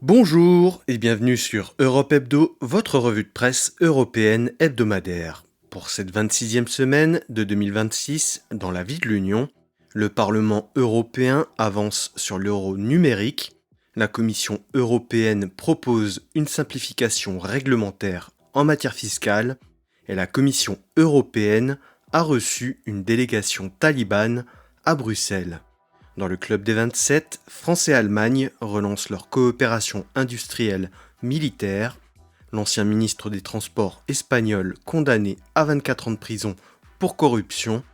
Bonjour et bienvenue sur Europe Hebdo, votre revue de presse européenne hebdomadaire. Pour cette 26e semaine de 2026, dans la vie de l'Union, le Parlement européen avance sur l'euro numérique, la Commission européenne propose une simplification réglementaire en matière fiscale et la Commission européenne a reçu une délégation talibane à Bruxelles. Dans le club des 27, France et Allemagne relancent leur coopération industrielle militaire. L'ancien ministre des Transports espagnol condamné à 24 ans de prison pour corruption.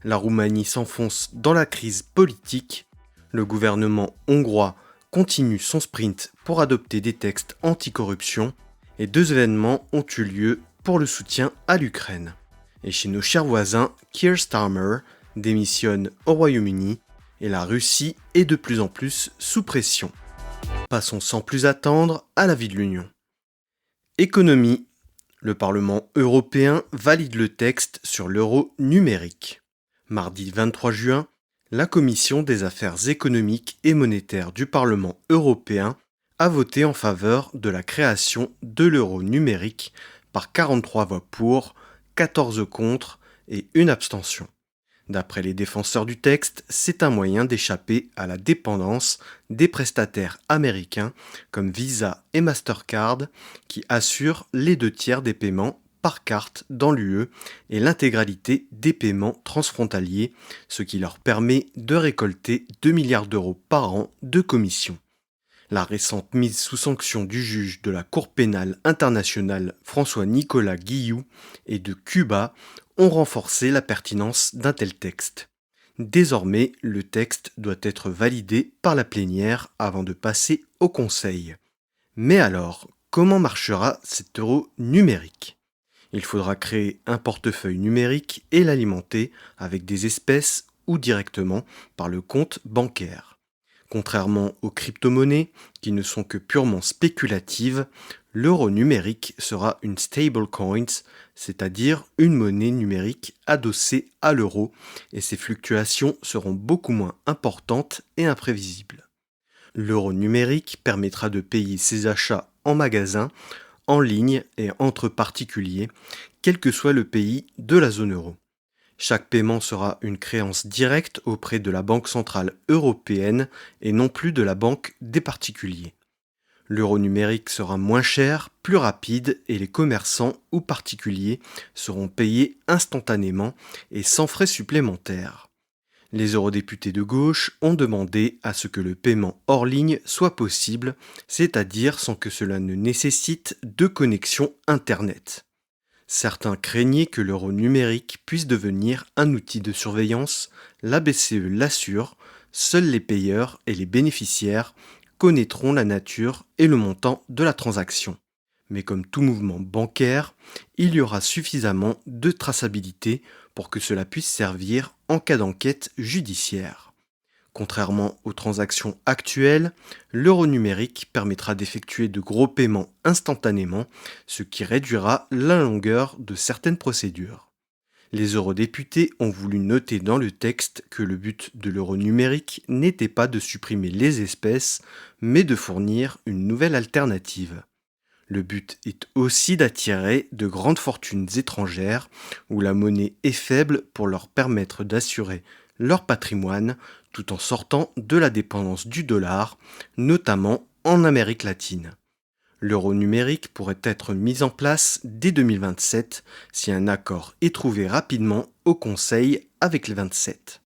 La Roumanie s'enfonce dans la crise politique. Le gouvernement hongrois continue son sprint pour adopter des textes anticorruption. Et deux événements ont eu lieu pour le soutien à l'Ukraine. Et chez nos chers voisins, Keir Starmer démissionne au Royaume-Uni et la Russie est de plus en plus sous pression. Passons sans plus attendre à la vie de l'Union. Économie. Le Parlement européen valide le texte sur l'euro numérique. Mardi 23 juin, la Commission des affaires économiques et monétaires du Parlement européen a voté en faveur de la création de l'euro numérique par 43 voix pour, 14 contre et une abstention. D'après les défenseurs du texte, c'est un moyen d'échapper à la dépendance des prestataires américains comme Visa et Mastercard qui assurent les 2/3 des paiements par carte dans l'UE et l'intégralité des paiements transfrontaliers, ce qui leur permet de récolter 2 milliards d'euros par an de commissions. La récente mise sous sanction du juge de la Cour pénale internationale François-Nicolas Guillou et de Cuba ont renforcé la pertinence d'un tel texte. Désormais, le texte doit être validé par la plénière avant de passer au Conseil. Mais alors, comment marchera cet euro numérique ? Il faudra créer un portefeuille numérique et l'alimenter avec des espèces ou directement par le compte bancaire. Contrairement aux crypto-monnaies, qui ne sont que purement spéculatives, l'euro numérique sera une stablecoin, c'est-à-dire une monnaie numérique adossée à l'euro, et ses fluctuations seront beaucoup moins importantes et imprévisibles. L'euro numérique permettra de payer ses achats en magasin, en ligne et entre particuliers, quel que soit le pays de la zone euro. Chaque paiement sera une créance directe auprès de la Banque centrale européenne et non plus de la banque des particuliers. L'euro numérique sera moins cher, plus rapide et les commerçants ou particuliers seront payés instantanément et sans frais supplémentaires. Les eurodéputés de gauche ont demandé à ce que le paiement hors ligne soit possible, c'est-à-dire sans que cela ne nécessite de connexion Internet. Certains craignaient que l'euro numérique puisse devenir un outil de surveillance. La BCE l'assure, seuls les payeurs et les bénéficiaires connaîtront la nature et le montant de la transaction. Mais comme tout mouvement bancaire, il y aura suffisamment de traçabilité pour que cela puisse servir en cas d'enquête judiciaire. Contrairement aux transactions actuelles, l'euro numérique permettra d'effectuer de gros paiements instantanément, ce qui réduira la longueur de certaines procédures. Les eurodéputés ont voulu noter dans le texte que le but de l'euro numérique n'était pas de supprimer les espèces, mais de fournir une nouvelle alternative. Le but est aussi d'attirer de grandes fortunes étrangères où la monnaie est faible pour leur permettre d'assurer leur patrimoine tout en sortant de la dépendance du dollar, notamment en Amérique latine. L'euro numérique pourrait être mis en place dès 2027 si un accord est trouvé rapidement au Conseil avec les 27.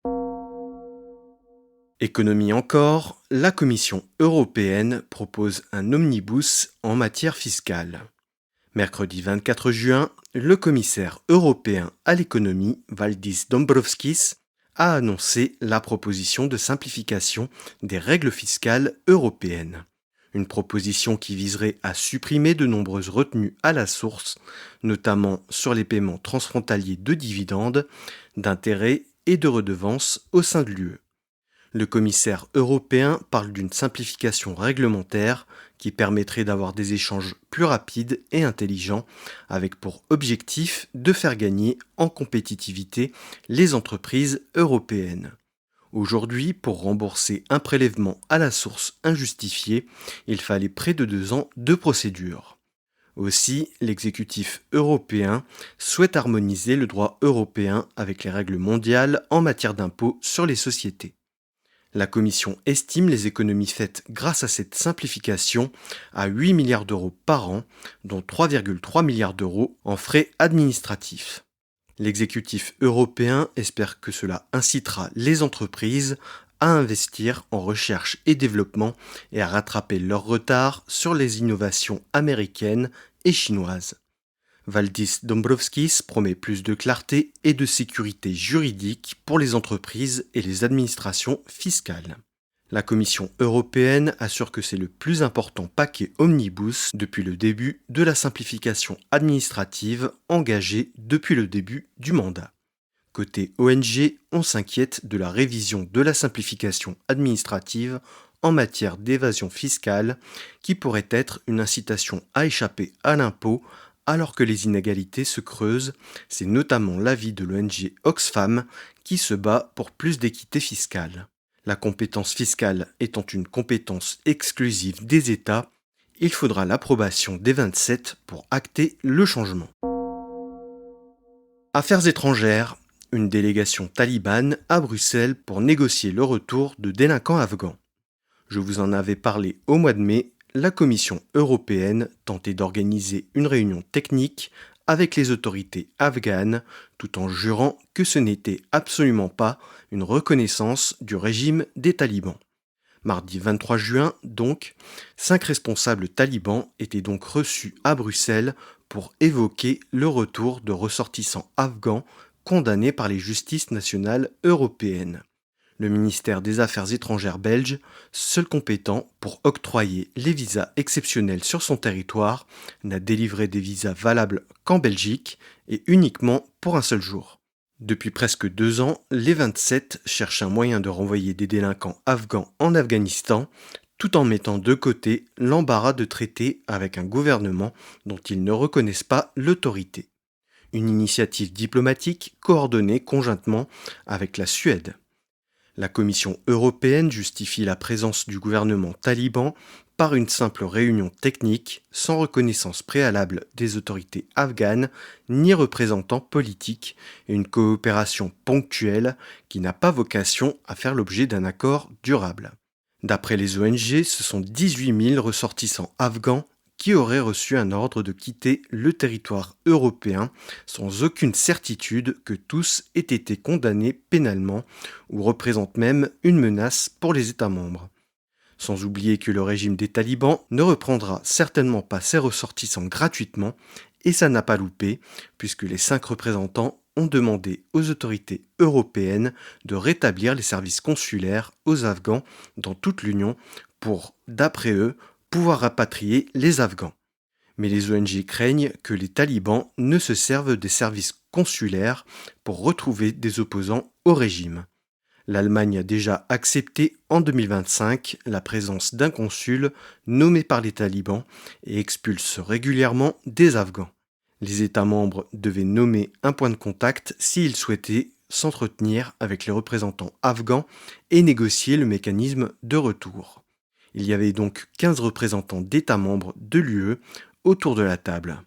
Économie encore, la Commission européenne propose un omnibus en matière fiscale. Mercredi 24 juin, le commissaire européen à l'économie, Valdis Dombrovskis, a annoncé la proposition de simplification des règles fiscales européennes. Une proposition qui viserait à supprimer de nombreuses retenues à la source, notamment sur les paiements transfrontaliers de dividendes, d'intérêts et de redevances au sein de l'UE. Le commissaire européen parle d'une simplification réglementaire qui permettrait d'avoir des échanges plus rapides et intelligents avec pour objectif de faire gagner en compétitivité les entreprises européennes. Aujourd'hui, pour rembourser un prélèvement à la source injustifié, il fallait près de 2 ans de procédure. Aussi, l'exécutif européen souhaite harmoniser le droit européen avec les règles mondiales en matière d'impôt sur les sociétés. La Commission estime les économies faites grâce à cette simplification à 8 milliards d'euros par an, dont 3,3 milliards d'euros en frais administratifs. L'exécutif européen espère que cela incitera les entreprises à investir en recherche et développement et à rattraper leur retard sur les innovations américaines et chinoises. Valdis Dombrovskis promet plus de clarté et de sécurité juridique pour les entreprises et les administrations fiscales. La Commission européenne assure que c'est le plus important paquet omnibus depuis le début de la simplification administrative engagée depuis le début du mandat. Côté ONG, on s'inquiète de la révision de la simplification administrative en matière d'évasion fiscale qui pourrait être une incitation à échapper à l'impôt alors que les inégalités se creusent. C'est notamment l'avis de l'ONG Oxfam qui se bat pour plus d'équité fiscale. La compétence fiscale étant une compétence exclusive des États, il faudra l'approbation des 27 pour acter le changement. Affaires étrangères, une délégation talibane à Bruxelles pour négocier le retour de délinquants afghans. Je vous en avais parlé au mois de mai, la Commission européenne tentait d'organiser une réunion technique avec les autorités afghanes, tout en jurant que ce n'était absolument pas une reconnaissance du régime des talibans. Mardi 23 juin, donc, 5 responsables talibans étaient donc reçus à Bruxelles pour évoquer le retour de ressortissants afghans condamnés par les justices nationales européennes. Le ministère des Affaires étrangères belge, seul compétent pour octroyer les visas exceptionnels sur son territoire, n'a délivré des visas valables qu'en Belgique et uniquement pour un seul jour. Depuis presque 2 ans, les 27 cherchent un moyen de renvoyer des délinquants afghans en Afghanistan, tout en mettant de côté l'embarras de traiter avec un gouvernement dont ils ne reconnaissent pas l'autorité. Une initiative diplomatique coordonnée conjointement avec la Suède. La Commission européenne justifie la présence du gouvernement taliban par une simple réunion technique sans reconnaissance préalable des autorités afghanes ni représentants politiques et une coopération ponctuelle qui n'a pas vocation à faire l'objet d'un accord durable. D'après les ONG, ce sont 18 000 ressortissants afghans qui auraient reçu un ordre de quitter le territoire européen sans aucune certitude que tous aient été condamnés pénalement ou représentent même une menace pour les États membres. Sans oublier que le régime des talibans ne reprendra certainement pas ses ressortissants gratuitement, et ça n'a pas loupé, puisque les 5 représentants ont demandé aux autorités européennes de rétablir les services consulaires aux Afghans dans toute l'Union pour, d'après eux, pouvoir rapatrier les Afghans. Mais les ONG craignent que les talibans ne se servent des services consulaires pour retrouver des opposants au régime. L'Allemagne a déjà accepté en 2025 la présence d'un consul nommé par les talibans et expulse régulièrement des Afghans. Les États membres devaient nommer un point de contact s'ils souhaitaient s'entretenir avec les représentants afghans et négocier le mécanisme de retour. Il y avait donc 15 représentants d'États membres de l'UE autour de la table.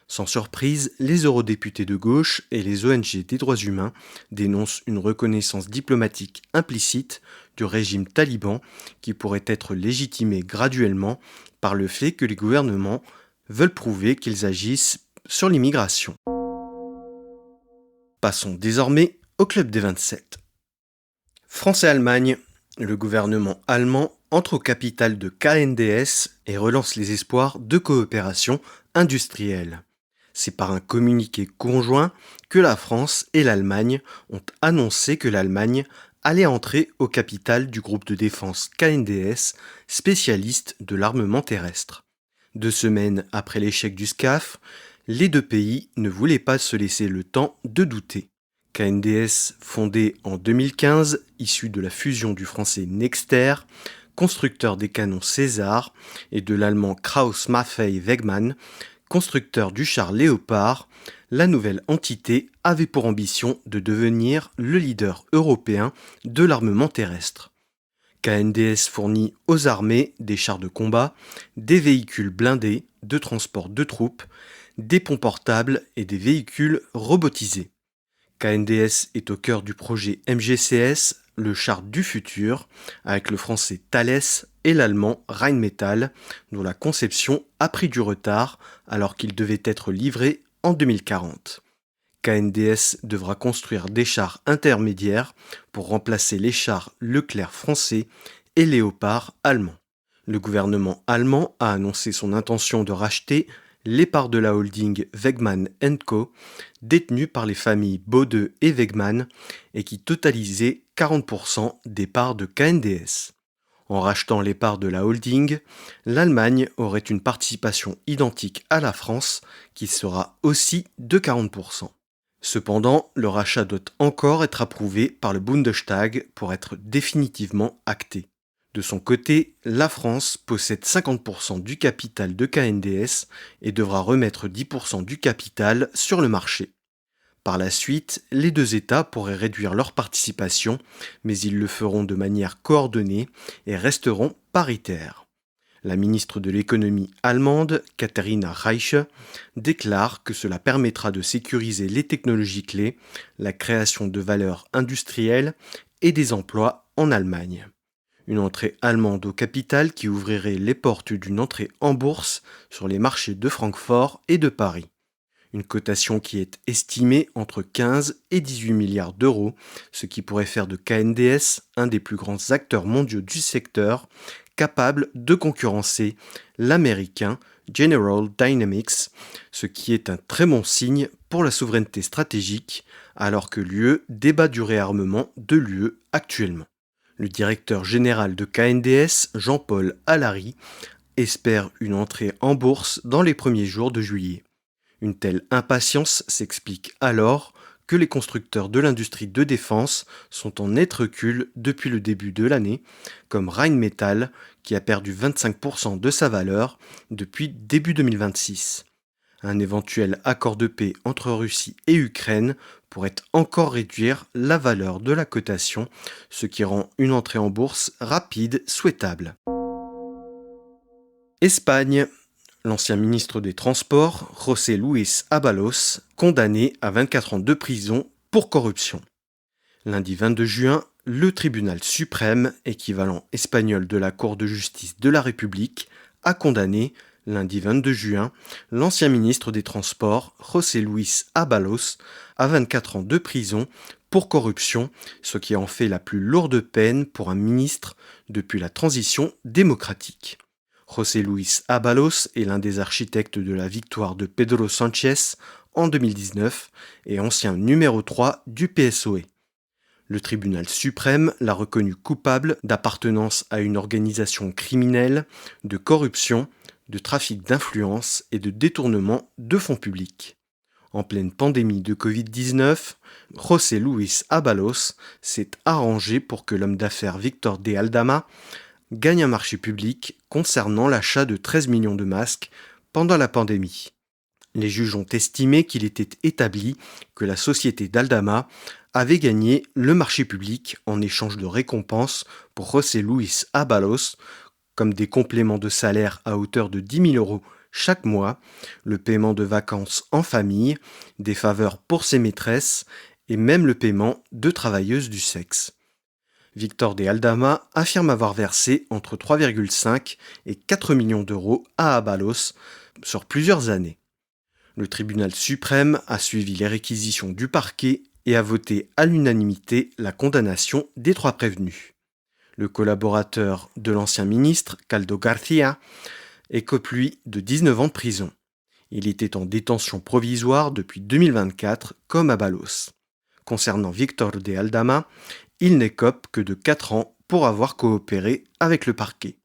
Sans surprise, les eurodéputés de gauche et les ONG des droits humains dénoncent une reconnaissance diplomatique implicite du régime taliban qui pourrait être légitimée graduellement par le fait que les gouvernements veulent prouver qu'ils agissent sur l'immigration. Passons désormais au club des 27. France et Allemagne. Le gouvernement allemand entre au capital de KNDS et relance les espoirs de coopération industrielle. C'est par un communiqué conjoint que la France et l'Allemagne ont annoncé que l'Allemagne allait entrer au capital du groupe de défense KNDS, spécialiste de l'armement terrestre. 2 semaines après l'échec du SCAF, les 2 pays ne voulaient pas se laisser le temps de douter. KNDS, fondé en 2015, issu de la fusion du français Nexter, constructeur des canons César, et de l'allemand Krauss-Maffei-Wegmann, Constructeur du char Léopard, la nouvelle entité avait pour ambition de devenir le leader européen de l'armement terrestre. KNDS fournit aux armées des chars de combat, des véhicules blindés de transport de troupes, des ponts portables et des véhicules robotisés. KNDS est au cœur du projet MGCS, le char du futur, avec le français Thales et l'allemand Rheinmetall, dont la conception a pris du retard alors qu'il devait être livré en 2040. KNDS devra construire des chars intermédiaires pour remplacer les chars Leclerc français et Léopard allemands. Le gouvernement allemand a annoncé son intention de racheter les parts de la holding Wegmann & Co, détenues par les familles Bode et Wegmann et qui totalisaient 40% des parts de KNDS. En rachetant les parts de la holding, l'Allemagne aurait une participation identique à la France qui sera aussi de 40%. Cependant, le rachat doit encore être approuvé par le Bundestag pour être définitivement acté. De son côté, la France possède 50% du capital de KNDS et devra remettre 10% du capital sur le marché. Par la suite, les deux États pourraient réduire leur participation, mais ils le feront de manière coordonnée et resteront paritaires. La ministre de l'économie allemande, Katharina Reiche, déclare que cela permettra de sécuriser les technologies clés, la création de valeur industrielle et des emplois en Allemagne. Une entrée allemande au capital qui ouvrirait les portes d'une entrée en bourse sur les marchés de Francfort et de Paris. Une cotation qui est estimée entre 15 et 18 milliards d'euros, ce qui pourrait faire de KNDS un des plus grands acteurs mondiaux du secteur, capable de concurrencer l'américain General Dynamics, ce qui est un très bon signe pour la souveraineté stratégique, alors que l'UE débat du réarmement de l'UE actuellement. Le directeur général de KNDS, Jean-Paul Allary, espère une entrée en bourse dans les premiers jours de juillet. Une telle impatience s'explique alors que les constructeurs de l'industrie de défense sont en net recul depuis le début de l'année, comme Rheinmetall qui a perdu 25% de sa valeur depuis début 2026. Un éventuel accord de paix entre Russie et Ukraine pourrait encore réduire la valeur de la cotation, ce qui rend une entrée en bourse rapide souhaitable. Espagne. L'ancien ministre des Transports, José Luis Ábalos, condamné à 24 ans de prison pour corruption. Lundi 22 juin, le tribunal suprême, équivalent espagnol de la Cour de justice de la République, a condamné, lundi 22 juin, l'ancien ministre des Transports, José Luis Ábalos, à 24 ans de prison pour corruption, ce qui en fait la plus lourde peine pour un ministre depuis la transition démocratique. José Luis Ábalos est l'un des architectes de la victoire de Pedro Sánchez en 2019 et ancien numéro 3 du PSOE. Le tribunal suprême l'a reconnu coupable d'appartenance à une organisation criminelle, de corruption, de trafic d'influence et de détournement de fonds publics. En pleine pandémie de Covid-19, José Luis Ábalos s'est arrangé pour que l'homme d'affaires Víctor de Aldama gagne un marché public concernant l'achat de 13 millions de masques pendant la pandémie. Les juges ont estimé qu'il était établi que la société d'Aldama avait gagné le marché public en échange de récompenses pour José Luis Ábalos, comme des compléments de salaire à hauteur de 10 000 euros chaque mois, le paiement de vacances en famille, des faveurs pour ses maîtresses et même le paiement de travailleuses du sexe. Víctor de Aldama affirme avoir versé entre 3,5 et 4 millions d'euros à Ábalos sur plusieurs années. Le tribunal suprême a suivi les réquisitions du parquet et a voté à l'unanimité la condamnation des 3 prévenus. Le collaborateur de l'ancien ministre, Caldo García, écope lui de 19 ans de prison. Il était en détention provisoire depuis 2024 comme Ábalos. Concernant Víctor de Aldama, il n'écope que de 4 ans pour avoir coopéré avec le parquet.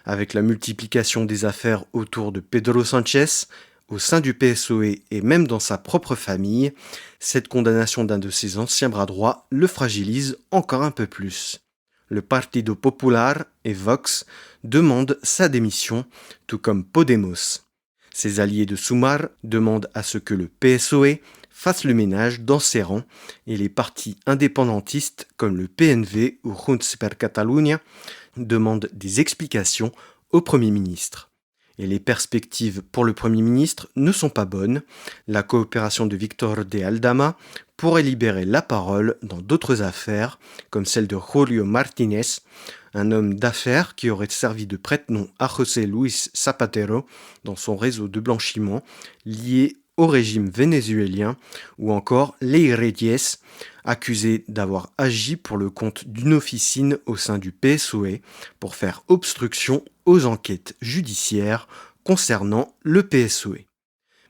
Avec la multiplication des affaires autour de Pedro Sánchez, au sein du PSOE et même dans sa propre famille, cette condamnation d'un de ses anciens bras droits le fragilise encore un peu plus. Le Partido Popular et Vox demandent sa démission, tout comme Podemos. Ses alliés de Sumar demandent à ce que le PSOE fasse le ménage dans ses rangs et les partis indépendantistes comme le PNV ou Junts per Catalunya demandent des explications au Premier ministre. Et les perspectives pour le Premier ministre ne sont pas bonnes. La coopération de Victor de Aldama pourrait libérer la parole dans d'autres affaires, comme celle de Julio Martínez, un homme d'affaires qui aurait servi de prête-nom à José Luis Zapatero dans son réseau de blanchiment lié au régime vénézuélien, ou encore Ley Reyes, accusé d'avoir agi pour le compte d'une officine au sein du PSOE pour faire obstruction aux enquêtes judiciaires concernant le PSOE.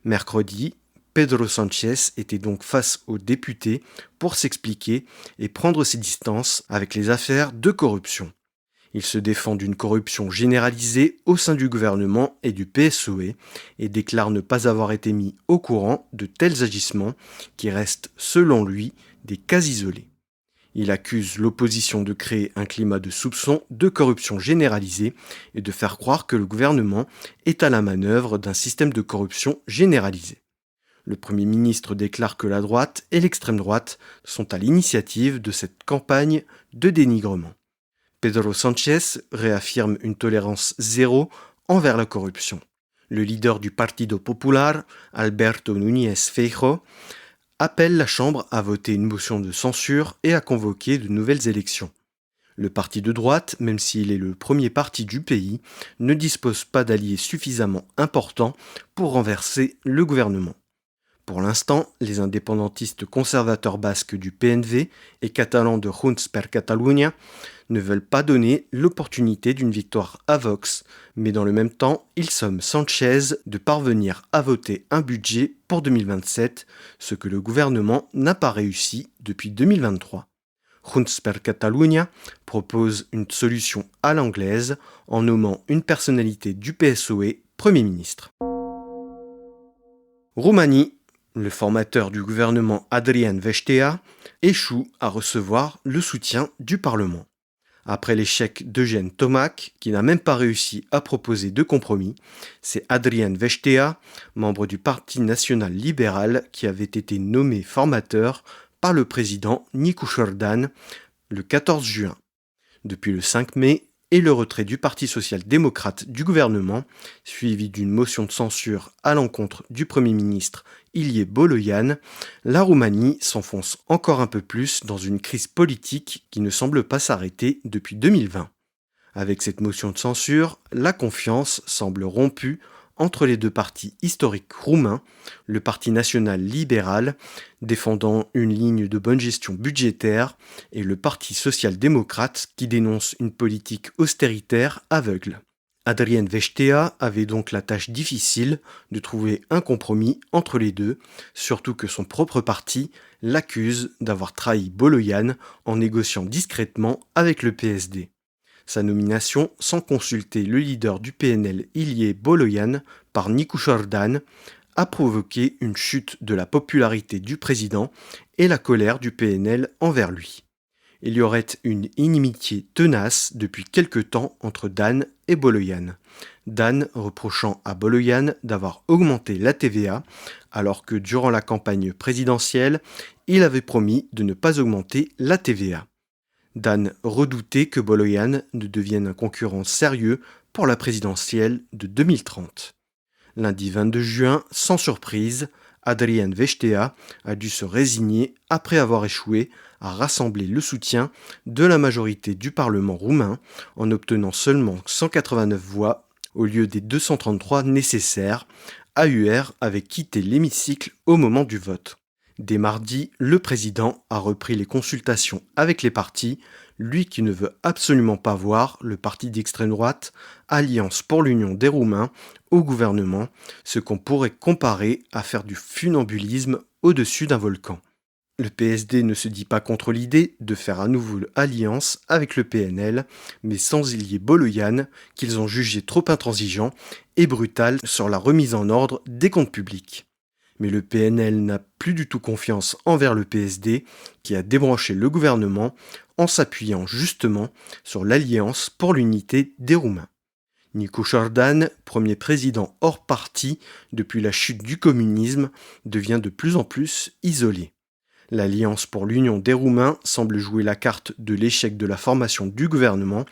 Mercredi, Pedro Sánchez était donc face aux députés pour s'expliquer et prendre ses distances avec les affaires de corruption. Il se défend d'une corruption généralisée au sein du gouvernement et du PSOE et déclare ne pas avoir été mis au courant de tels agissements qui restent, selon lui, des cas isolés. Il accuse l'opposition de créer un climat de soupçon de corruption généralisée et de faire croire que le gouvernement est à la manœuvre d'un système de corruption généralisé. Le Premier ministre déclare que la droite et l'extrême droite sont à l'initiative de cette campagne de dénigrement. Pedro Sánchez réaffirme une tolérance zéro envers la corruption. Le leader du Partido Popular, Alberto Núñez Feijóo, appelle la Chambre à voter une motion de censure et à convoquer de nouvelles élections. Le parti de droite, même s'il est le premier parti du pays, ne dispose pas d'alliés suffisamment importants pour renverser le gouvernement. Pour l'instant, les indépendantistes conservateurs basques du PNV et catalans de Junts per Catalunya ne veulent pas donner l'opportunité d'une victoire à Vox, mais dans le même temps, ils somment Sanchez de parvenir à voter un budget pour 2027, ce que le gouvernement n'a pas réussi depuis 2023. Junts per Catalunya propose une solution à l'anglaise en nommant une personnalité du PSOE Premier ministre. Roumanie. Le formateur du gouvernement Adrian Veștea échoue à recevoir le soutien du Parlement. Après l'échec d'Eugen Tomac, qui n'a même pas réussi à proposer de compromis, c'est Adrian Veștea, membre du Parti national libéral, qui avait été nommé formateur par le président Nicușor Dan le 14 juin. Depuis le 5 mai, et le retrait du Parti social-démocrate du gouvernement, suivi d'une motion de censure à l'encontre du Premier ministre Ilie Boloian, la Roumanie s'enfonce encore un peu plus dans une crise politique qui ne semble pas s'arrêter depuis 2020. Avec cette motion de censure, la confiance semble rompue entre les deux partis historiques roumains, le Parti national libéral, défendant une ligne de bonne gestion budgétaire, et le Parti social-démocrate qui dénonce une politique austéritaire aveugle. Adrian Veștea avait donc la tâche difficile de trouver un compromis entre les deux, surtout que son propre parti l'accuse d'avoir trahi Boloian en négociant discrètement avec le PSD. Sa nomination, sans consulter le leader du PNL Ilie Boloian par Nicușor Dan, a provoqué une chute de la popularité du président et la colère du PNL envers lui. Il y aurait une inimitié tenace depuis quelque temps entre Dan et Boloian. Dan reprochant à Boloian d'avoir augmenté la TVA, alors que durant la campagne présidentielle, il avait promis de ne pas augmenter la TVA. Dan redoutait que Boloian ne devienne un concurrent sérieux pour la présidentielle de 2030. Lundi 22 juin, sans surprise, Adrian Veștea a dû se résigner après avoir échoué à rassembler le soutien de la majorité du Parlement roumain en obtenant seulement 189 voix au lieu des 233 nécessaires. AUR avait quitté l'hémicycle au moment du vote. Dès mardi, le président a repris les consultations avec les partis, lui qui ne veut absolument pas voir le parti d'extrême droite, Alliance pour l'Union des Roumains, au gouvernement, ce qu'on pourrait comparer à faire du funambulisme au-dessus d'un volcan. Le PSD ne se dit pas contre l'idée de faire à nouveau alliance avec le PNL, mais sans Ilie Boloian, qu'ils ont jugé trop intransigeant et brutal sur la remise en ordre des comptes publics. Mais le PNL n'a plus du tout confiance envers le PSD, qui a débranché le gouvernement en s'appuyant justement sur l'Alliance pour l'unité des Roumains. Nico Jordan, premier président hors parti depuis la chute du communisme, devient de plus en plus isolé. L'Alliance pour l'Union des Roumains semble jouer la carte de l'échec de la formation du gouvernement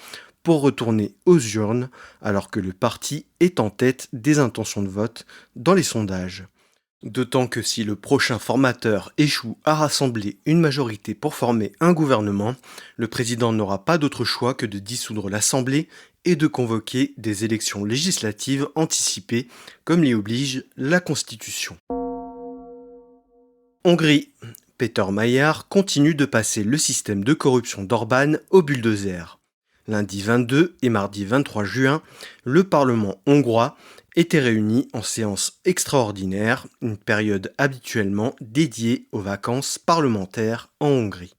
pour retourner aux urnes alors que le parti est en tête des intentions de vote dans les sondages. D'autant que si le prochain formateur échoue à rassembler une majorité pour former un gouvernement, le président n'aura pas d'autre choix que de dissoudre l'Assemblée et de convoquer des élections législatives anticipées, comme l'y oblige la Constitution. Hongrie. Peter Mayer continue de passer le système de corruption d'Orbán au bulldozer. Lundi 22 et mardi 23 juin, le Parlement hongrois était réuni en séance extraordinaire, une période habituellement dédiée aux vacances parlementaires en Hongrie.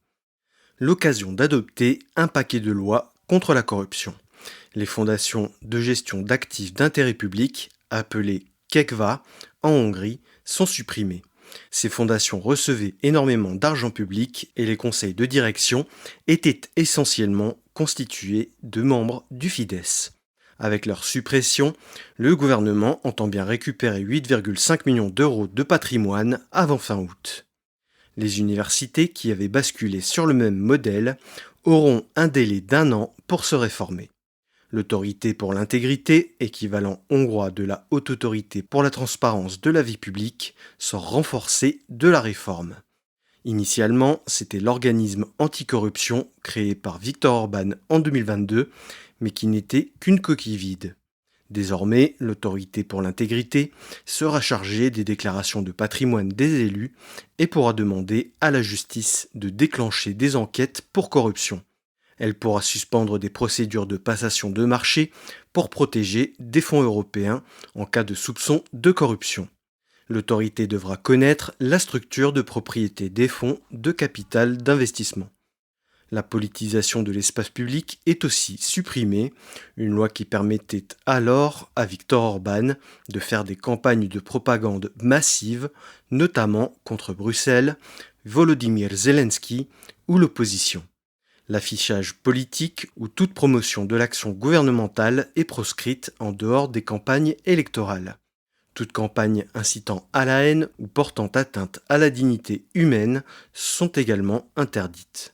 L'occasion d'adopter un paquet de lois contre la corruption. Les fondations de gestion d'actifs d'intérêt public, appelées KEKVA en Hongrie, sont supprimées. Ces fondations recevaient énormément d'argent public et les conseils de direction étaient essentiellement constitués de membres du Fidesz. Avec leur suppression, le gouvernement entend bien récupérer 8,5 millions d'euros de patrimoine avant fin août. Les universités qui avaient basculé sur le même modèle auront un délai d'1 an pour se réformer. L'autorité pour l'intégrité, équivalent hongrois de la Haute Autorité pour la transparence de la vie publique, sort renforcée de la réforme. Initialement, c'était l'organisme anticorruption créé par Viktor Orbán en 2022, mais qui n'était qu'une coquille vide. Désormais, l'autorité pour l'intégrité sera chargée des déclarations de patrimoine des élus et pourra demander à la justice de déclencher des enquêtes pour corruption. Elle pourra suspendre des procédures de passation de marché pour protéger des fonds européens en cas de soupçon de corruption. L'autorité devra connaître la structure de propriété des fonds de capital d'investissement. La politisation de l'espace public est aussi supprimée, une loi qui permettait alors à Viktor Orbán de faire des campagnes de propagande massives, notamment contre Bruxelles, Volodymyr Zelensky ou l'opposition. L'affichage politique ou toute promotion de l'action gouvernementale est proscrite en dehors des campagnes électorales. Toute campagne incitant à la haine ou portant atteinte à la dignité humaine sont également interdites.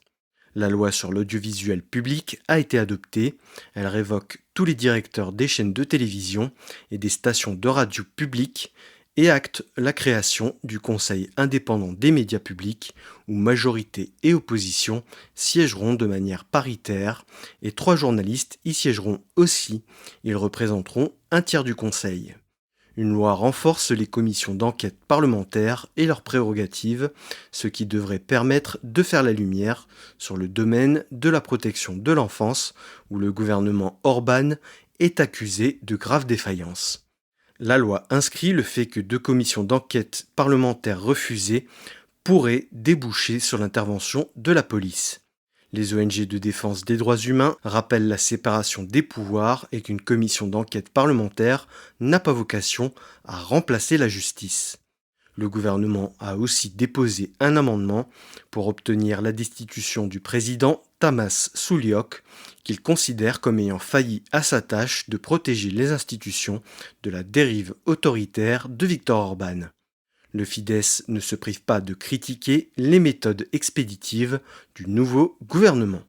La loi sur l'audiovisuel public a été adoptée. Elle révoque tous les directeurs des chaînes de télévision et des stations de radio publiques et acte la création du Conseil indépendant des médias publics où majorité et opposition siégeront de manière paritaire et 3 journalistes y siégeront aussi. Ils représenteront un tiers du Conseil. Une loi renforce les commissions d'enquête parlementaires et leurs prérogatives, ce qui devrait permettre de faire la lumière sur le domaine de la protection de l'enfance où le gouvernement Orbán est accusé de graves défaillances. La loi inscrit le fait que 2 commissions d'enquête parlementaires refusées pourraient déboucher sur l'intervention de la police. Les ONG de défense des droits humains rappellent la séparation des pouvoirs et qu'une commission d'enquête parlementaire n'a pas vocation à remplacer la justice. Le gouvernement a aussi déposé un amendement pour obtenir la destitution du président Tamás Suliok, qu'il considère comme ayant failli à sa tâche de protéger les institutions de la dérive autoritaire de Viktor Orbán. Le Fidesz ne se prive pas de critiquer les méthodes expéditives du nouveau gouvernement.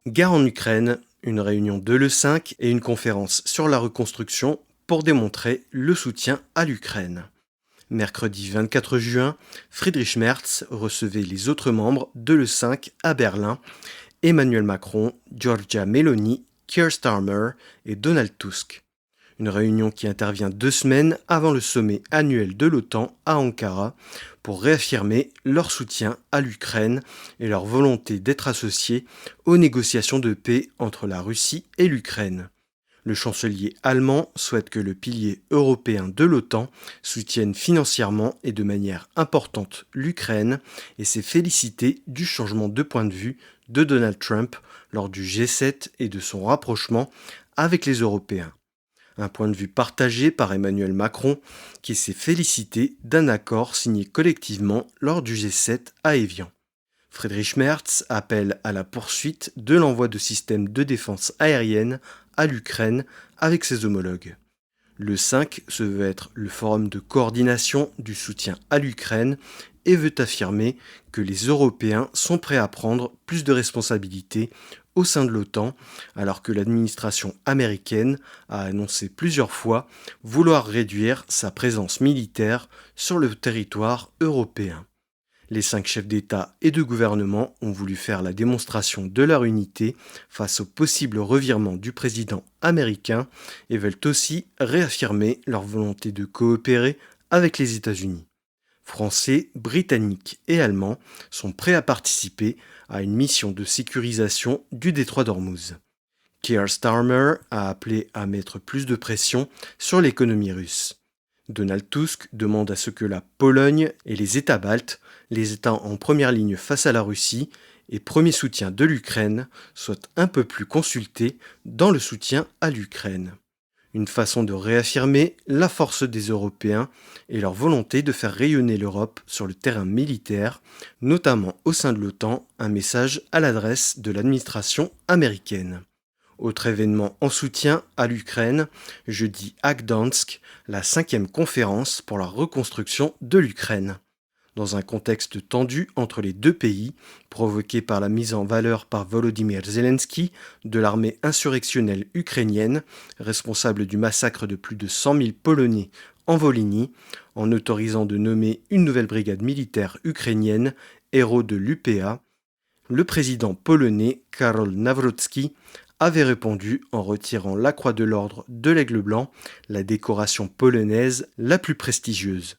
Guerre en Ukraine, une réunion de l'E5 et une conférence sur la reconstruction pour démontrer le soutien à l'Ukraine. Mercredi 24 juin, Friedrich Merz recevait les autres membres de l'E5 à Berlin, Emmanuel Macron, Giorgia Meloni, Keir Starmer et Donald Tusk. Une réunion qui intervient 2 semaines avant le sommet annuel de l'OTAN à Ankara pour réaffirmer leur soutien à l'Ukraine et leur volonté d'être associés aux négociations de paix entre la Russie et l'Ukraine. Le chancelier allemand souhaite que le pilier européen de l'OTAN soutienne financièrement et de manière importante l'Ukraine et s'est félicité du changement de point de vue de Donald Trump lors du G7 et de son rapprochement avec les Européens. Un point de vue partagé par Emmanuel Macron qui s'est félicité d'un accord signé collectivement lors du G7 à Évian. Friedrich Merz appelle à la poursuite de l'envoi de systèmes de défense aérienne à l'Ukraine avec ses homologues. Le 5 se veut être le forum de coordination du soutien à l'Ukraine et veut affirmer que les Européens sont prêts à prendre plus de responsabilités au sein de l'OTAN, alors que l'administration américaine a annoncé plusieurs fois vouloir réduire sa présence militaire sur le territoire européen. Les 5 chefs d'État et de gouvernement ont voulu faire la démonstration de leur unité face au possible revirement du président américain et veulent aussi réaffirmer leur volonté de coopérer avec les États-Unis. Français, Britanniques et Allemands sont prêts à participer à une mission de sécurisation du détroit d'Ormuz. Keir Starmer a appelé à mettre plus de pression sur l'économie russe. Donald Tusk demande à ce que la Pologne et les États baltes, les États en première ligne face à la Russie et premier soutien de l'Ukraine, soient un peu plus consultés dans le soutien à l'Ukraine. Une façon de réaffirmer la force des Européens et leur volonté de faire rayonner l'Europe sur le terrain militaire, notamment au sein de l'OTAN, un message à l'adresse de l'administration américaine. Autre événement en soutien à l'Ukraine, jeudi à Gdansk, la 5e conférence pour la reconstruction de l'Ukraine. Dans un contexte tendu entre les deux pays, provoqué par la mise en valeur par Volodymyr Zelensky de l'armée insurrectionnelle ukrainienne, responsable du massacre de plus de 100 000 Polonais en Volhynie, en autorisant de nommer une nouvelle brigade militaire ukrainienne, héros de l'UPA, le président polonais Karol Nawrocki avait répondu en retirant la Croix de l'Ordre de l'Aigle Blanc, la décoration polonaise la plus prestigieuse.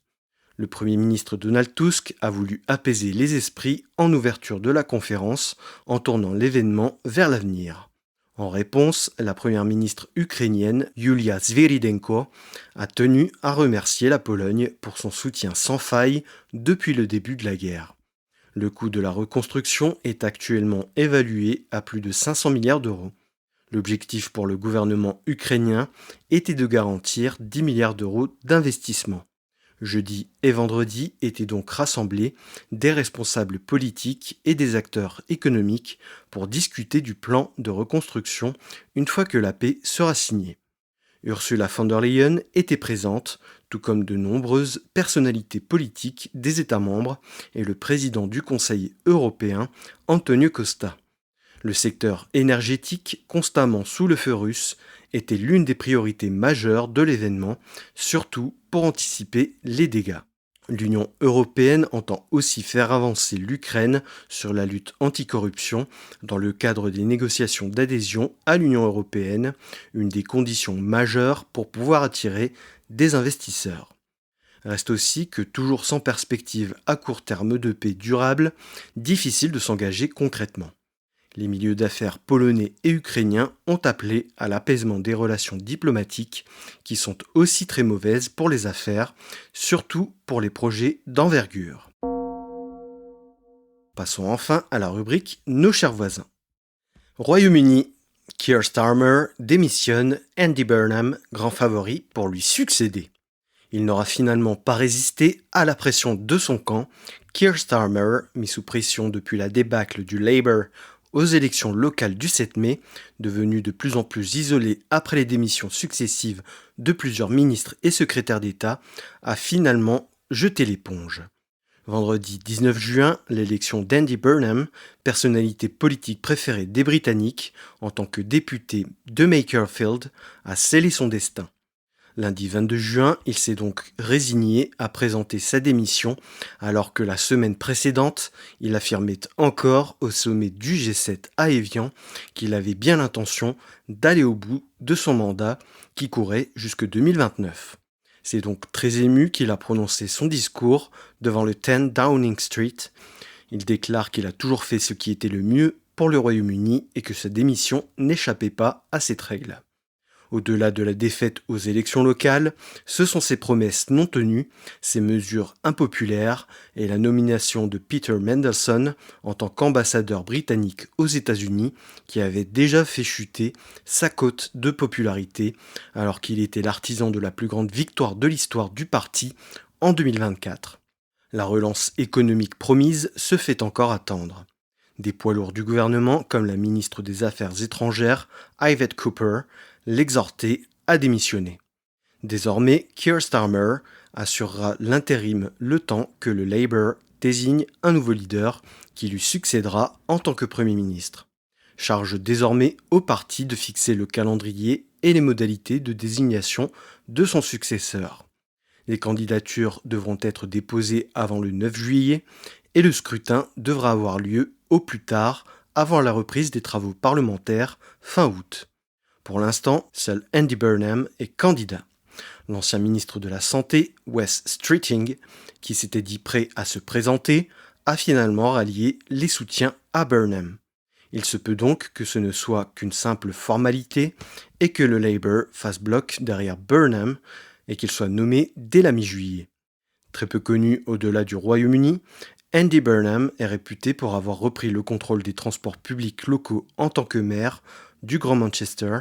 Le Premier ministre Donald Tusk a voulu apaiser les esprits en ouverture de la conférence en tournant l'événement vers l'avenir. En réponse, la Première ministre ukrainienne Yulia Sviridenko a tenu à remercier la Pologne pour son soutien sans faille depuis le début de la guerre. Le coût de la reconstruction est actuellement évalué à plus de 500 milliards d'euros. L'objectif pour le gouvernement ukrainien était de garantir 10 milliards d'euros d'investissement. Jeudi et vendredi étaient donc rassemblés des responsables politiques et des acteurs économiques pour discuter du plan de reconstruction une fois que la paix sera signée. Ursula von der Leyen était présente, tout comme de nombreuses personnalités politiques des États membres et le président du Conseil européen, Antonio Costa. Le secteur énergétique, constamment sous le feu russe, était l'une des priorités majeures de l'événement, surtout pour anticiper les dégâts. L'Union européenne entend aussi faire avancer l'Ukraine sur la lutte anticorruption dans le cadre des négociations d'adhésion à l'Union européenne, une des conditions majeures pour pouvoir attirer des investisseurs. Reste aussi que toujours sans perspective à court terme de paix durable, difficile de s'engager concrètement. Les milieux d'affaires polonais et ukrainiens ont appelé à l'apaisement des relations diplomatiques qui sont aussi très mauvaises pour les affaires, surtout pour les projets d'envergure. Passons enfin à la rubrique Nos chers voisins. Royaume-Uni, Keir Starmer démissionne, Andy Burnham, grand favori pour lui succéder. Il n'aura finalement pas résisté à la pression de son camp. Keir Starmer, mis sous pression depuis la débâcle du Labour aux élections locales du 7 mai, devenu de plus en plus isolé après les démissions successives de plusieurs ministres et secrétaires d'État, a finalement jeté l'éponge. Vendredi 19 juin, l'élection d'Andy Burnham, personnalité politique préférée des Britanniques, en tant que député de Makerfield, a scellé son destin. Lundi 22 juin, il s'est donc résigné à présenter sa démission, alors que la semaine précédente, il affirmait encore au sommet du G7 à Évian qu'il avait bien l'intention d'aller au bout de son mandat qui courait jusque 2029. C'est donc très ému qu'il a prononcé son discours devant le 10 Downing Street. Il déclare qu'il a toujours fait ce qui était le mieux pour le Royaume-Uni et que sa démission n'échappait pas à cette règle. Au-delà de la défaite aux élections locales, ce sont ses promesses non tenues, ses mesures impopulaires et la nomination de Peter Mandelson en tant qu'ambassadeur britannique aux États-Unis qui avait déjà fait chuter sa cote de popularité alors qu'il était l'artisan de la plus grande victoire de l'histoire du parti en 2024. La relance économique promise se fait encore attendre. Des poids lourds du gouvernement, comme la ministre des Affaires étrangères, Yvette Cooper, l'exhortaient à démissionner. Désormais, Keir Starmer assurera l'intérim le temps que le Labour désigne un nouveau leader qui lui succédera en tant que Premier ministre. Charge désormais au parti de fixer le calendrier et les modalités de désignation de son successeur. Les candidatures devront être déposées avant le 9 juillet et le scrutin devra avoir lieu au plus tard avant la reprise des travaux parlementaires fin août. Pour l'instant, seul Andy Burnham est candidat. L'ancien ministre de la Santé, Wes Streeting, qui s'était dit prêt à se présenter, a finalement rallié les soutiens à Burnham. Il se peut donc que ce ne soit qu'une simple formalité et que le Labour fasse bloc derrière Burnham et qu'il soit nommé dès la mi-juillet. Très peu connu au-delà du Royaume-Uni, Andy Burnham est réputé pour avoir repris le contrôle des transports publics locaux en tant que maire du Grand Manchester,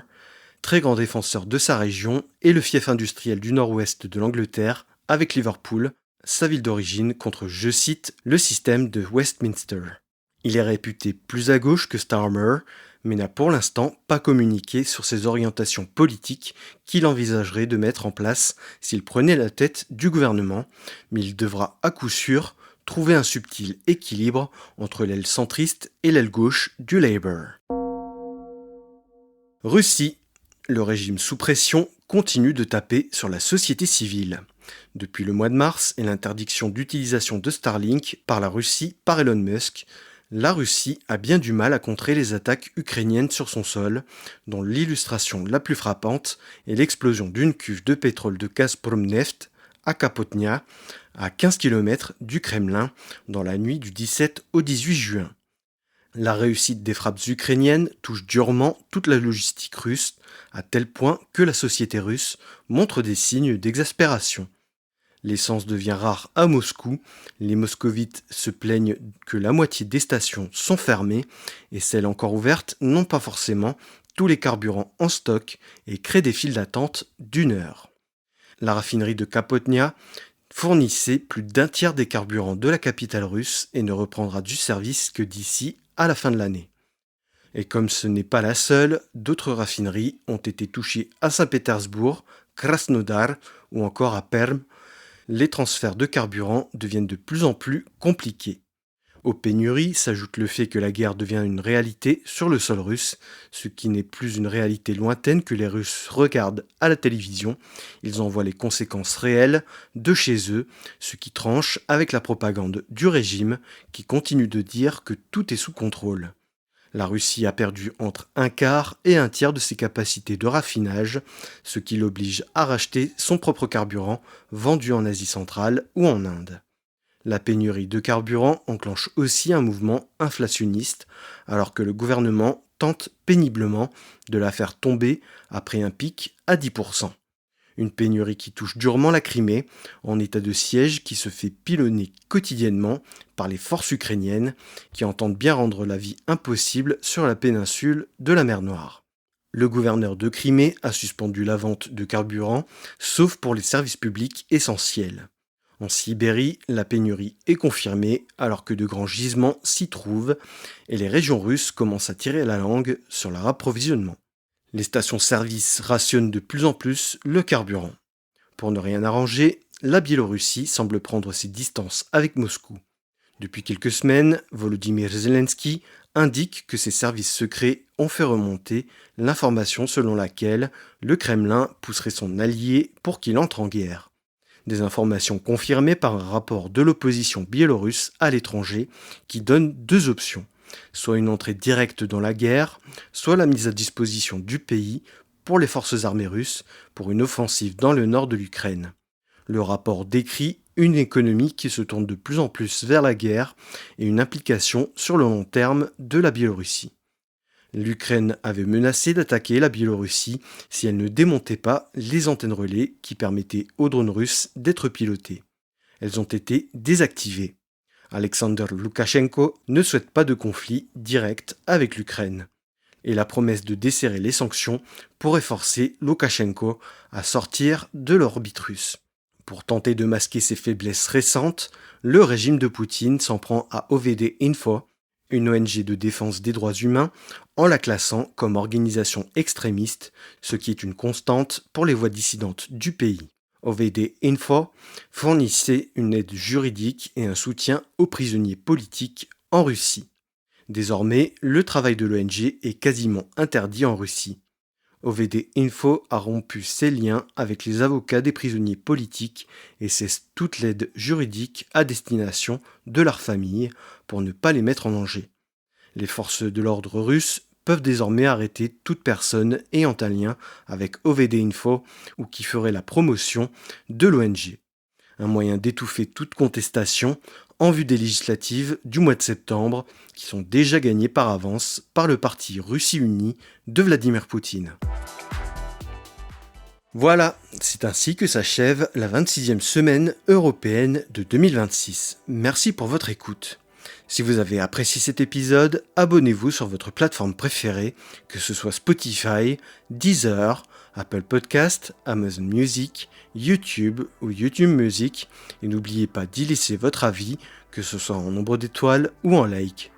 très grand défenseur de sa région et le fief industriel du nord-ouest de l'Angleterre avec Liverpool, sa ville d'origine, contre, je cite, le système de Westminster. Il est réputé plus à gauche que Starmer, mais n'a pour l'instant pas communiqué sur ses orientations politiques qu'il envisagerait de mettre en place s'il prenait la tête du gouvernement, mais il devra à coup sûr trouver un subtil équilibre entre l'aile centriste et l'aile gauche du Labour. Russie. Le régime sous pression continue de taper sur la société civile. Depuis le mois de mars et l'interdiction d'utilisation de Starlink par la Russie par Elon Musk, la Russie a bien du mal à contrer les attaques ukrainiennes sur son sol, dont l'illustration la plus frappante est l'explosion d'une cuve de pétrole de Gazpromneft à Kapotnia, à 15 km du Kremlin, dans la nuit du 17 au 18 juin. La réussite des frappes ukrainiennes touche durement toute la logistique russe, à tel point que la société russe montre des signes d'exaspération. L'essence devient rare à Moscou, les moscovites se plaignent que la moitié des stations sont fermées et celles encore ouvertes n'ont pas forcément tous les carburants en stock et créent des files d'attente d'1 heure. La raffinerie de Kapotnia fournissait plus d'un tiers des carburants de la capitale russe et ne reprendra du service que d'ici à la fin de l'année. Et comme ce n'est pas la seule, d'autres raffineries ont été touchées à Saint-Pétersbourg, Krasnodar ou encore à Perm. Les transferts de carburant deviennent de plus en plus compliqués. Aux pénuries s'ajoute le fait que la guerre devient une réalité sur le sol russe, ce qui n'est plus une réalité lointaine que les Russes regardent à la télévision. Ils en voient les conséquences réelles de chez eux, ce qui tranche avec la propagande du régime qui continue de dire que tout est sous contrôle. La Russie a perdu entre un quart et un tiers de ses capacités de raffinage, ce qui l'oblige à racheter son propre carburant vendu en Asie centrale ou en Inde. La pénurie de carburant enclenche aussi un mouvement inflationniste, alors que le gouvernement tente péniblement de la faire tomber après un pic à 10%. Une pénurie qui touche durement la Crimée, en état de siège qui se fait pilonner quotidiennement par les forces ukrainiennes qui entendent bien rendre la vie impossible sur la péninsule de la mer Noire. Le gouverneur de Crimée a suspendu la vente de carburant, sauf pour les services publics essentiels. En Sibérie, la pénurie est confirmée alors que de grands gisements s'y trouvent et les régions russes commencent à tirer la langue sur leur approvisionnement. Les stations-service rationnent de plus en plus le carburant. Pour ne rien arranger, la Biélorussie semble prendre ses distances avec Moscou. Depuis quelques semaines, Volodymyr Zelensky indique que ses services secrets ont fait remonter l'information selon laquelle le Kremlin pousserait son allié pour qu'il entre en guerre. Des informations confirmées par un rapport de l'opposition biélorusse à l'étranger qui donne deux options. Soit une entrée directe dans la guerre, soit la mise à disposition du pays pour les forces armées russes pour une offensive dans le nord de l'Ukraine. Le rapport décrit une économie qui se tourne de plus en plus vers la guerre et une implication sur le long terme de la Biélorussie. L'Ukraine avait menacé d'attaquer la Biélorussie si elle ne démontait pas les antennes relais qui permettaient aux drones russes d'être pilotés. Elles ont été désactivées. Alexander Loukachenko ne souhaite pas de conflit direct avec l'Ukraine. Et la promesse de desserrer les sanctions pourrait forcer Loukachenko à sortir de l'orbite russe. Pour tenter de masquer ses faiblesses récentes, le régime de Poutine s'en prend à OVD Info, une ONG de défense des droits humains, en la classant comme organisation extrémiste, ce qui est une constante pour les voix dissidentes du pays. OVD Info fournissait une aide juridique et un soutien aux prisonniers politiques en Russie. Désormais, le travail de l'ONG est quasiment interdit en Russie. OVD Info a rompu ses liens avec les avocats des prisonniers politiques et cesse toute l'aide juridique à destination de leurs familles pour ne pas les mettre en danger. Les forces de l'ordre russes peuvent désormais arrêter toute personne ayant un lien avec OVD Info ou qui ferait la promotion de l'ONG. Un moyen d'étouffer toute contestation en vue des législatives du mois de septembre qui sont déjà gagnées par avance par le parti Russie Unie de Vladimir Poutine. Voilà, c'est ainsi que s'achève la 26e semaine européenne de 2026. Merci pour votre écoute. Si vous avez apprécié cet épisode, abonnez-vous sur votre plateforme préférée, que ce soit Spotify, Deezer, Apple Podcast, Amazon Music, YouTube ou YouTube Music, et n'oubliez pas d'y laisser votre avis, que ce soit en nombre d'étoiles ou en like.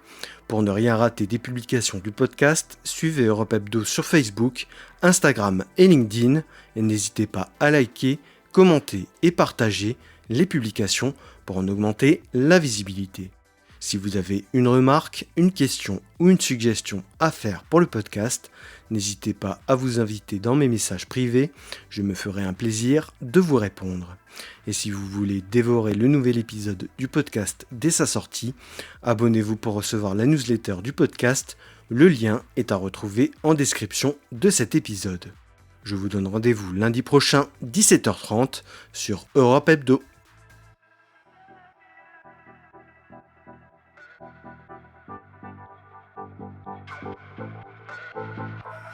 Pour ne rien rater des publications du podcast, suivez Europe Hebdo sur Facebook, Instagram et LinkedIn, et n'hésitez pas à liker, commenter et partager les publications pour en augmenter la visibilité. Si vous avez une remarque, une question ou une suggestion à faire pour le podcast, n'hésitez pas à vous inviter dans mes messages privés, je me ferai un plaisir de vous répondre. Et si vous voulez dévorer le nouvel épisode du podcast dès sa sortie, abonnez-vous pour recevoir la newsletter du podcast, le lien est à retrouver en description de cet épisode. Je vous donne rendez-vous lundi prochain, 17h30, sur Europe Hebdo.